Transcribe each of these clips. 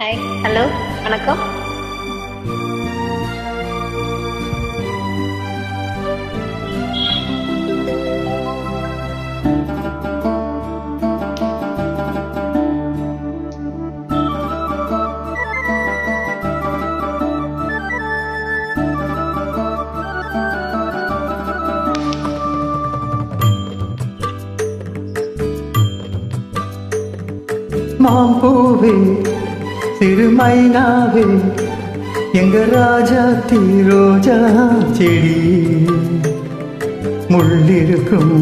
Hi, hello, வணக்கம். மாம்பூவே சிறுமைனாவே எங்க ராஜா ரோஜா செடி முள்ளிருக்கும்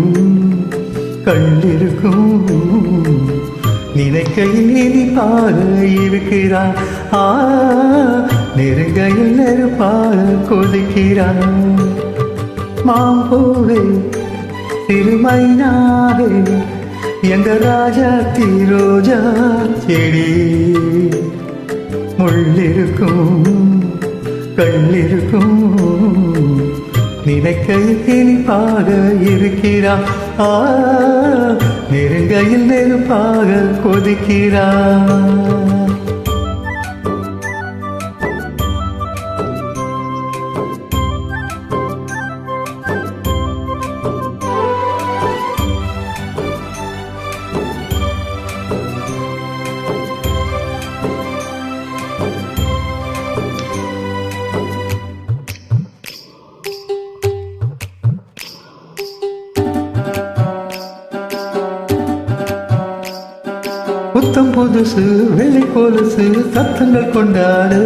கள்ளிருக்கும் நினைக்கையில் இனிப்பாக இருக்கிறான். நெருங்கையில் நெருப்பாக கொதிக்கிறான். மாம்பூவே சிறுமைனாவே எங்க ராஜா ரோஜா செடி முள்ளிருக்கும் கள்ளிருக்கும் நினைக்கையில் இனிப்பாக இருக்கிறான். நெருங்கையில் நெருப்பாக கொதிக்கிறான். புத்தம் புதுசு வெள்ளை கொலுசு சத்தங்கள் கொண்டாடு.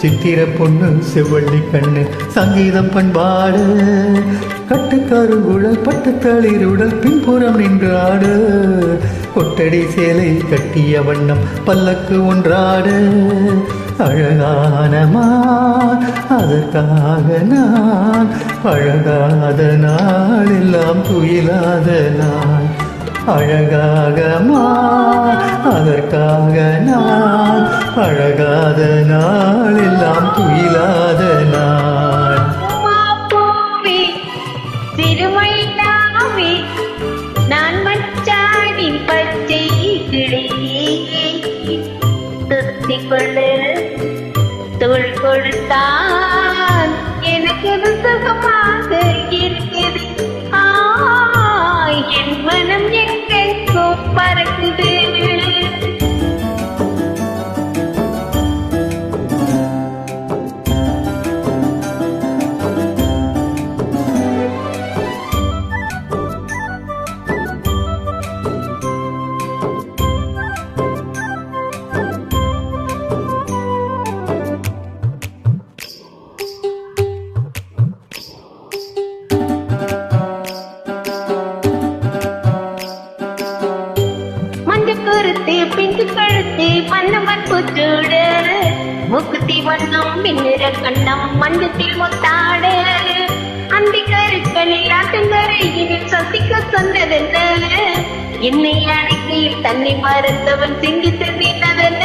சித்திர பொண்ணு செவ்வள்ளி கண்ணு சங்கீதம் பண்பாடு. கட்டுக்கருங்குழல் பட்டு தளிருடல் பின்புறம் நின்றாடு. கொட்டடி சேலை கட்டிய வண்ணம் பல்லக்கு ஒன்றாடு. அழகானமா அதற்காக நான் பழகாத நாள் எல்லாம் துயிலாத நாள். அழகாகமா அதற்காக நான் அழகாத நாள் எல்லாம் துயிலாத நாள். சிறுமைனாவே நான் மச்சானின் பச்சை கிளி துத்திக் கொண்டு தோள் கொடுத்தான் எனக்கு சுகமாக இருக்குது. என் மனம் எங்கெங்கோ பறக்குது. கருத்து பிஞ்சு கழுத்து மன்னவன் புத்தோடு முக்குத்தி வண்ணம் பின்னிற கண்ணம் மஞ்சத்தில் முத்தாடு. அந்த கருக்களில் ஆட்டங்கரையில் சசிக்க சொன்னதென்ன என்னை அணைக்கையில் தன்னை மறந்தவன் சிந்தித்து நின்றதென்ன.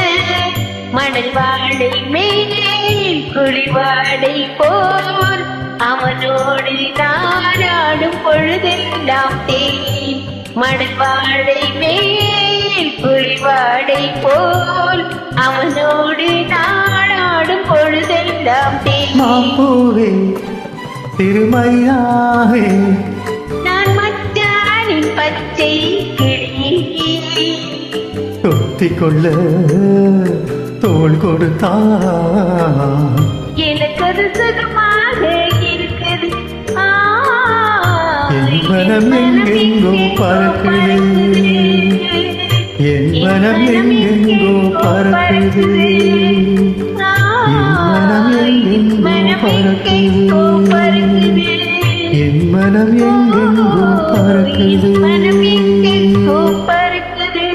மணல் வாழை மேல் குளிவாடை போல் அவனோடு நாடாடும் பொழுதெல்லாம் தேன். மணல் வாழை மேல் குளிவாடை போல் அவனோடு நாடாடும் பொழுதெல்லாம் தேன். மாம்பூவே திருமையாவே நான் மச்சானின் பச்சை கிளி தொத்திக்கொள்ள தோள் கொடுத்தான் எனக்கு அது சுகமாக இருக்குது. என் மனம் எங்கெங்கோ பறக்குது. என் மனம் எங்கெங்கோ பறக்குது. என் மனம் எங்கெங்கோ பறக்குது. என் மனம் எங்கெங்கோ பறக்குது. மனம் எங்கெங்கோ பறக்குது.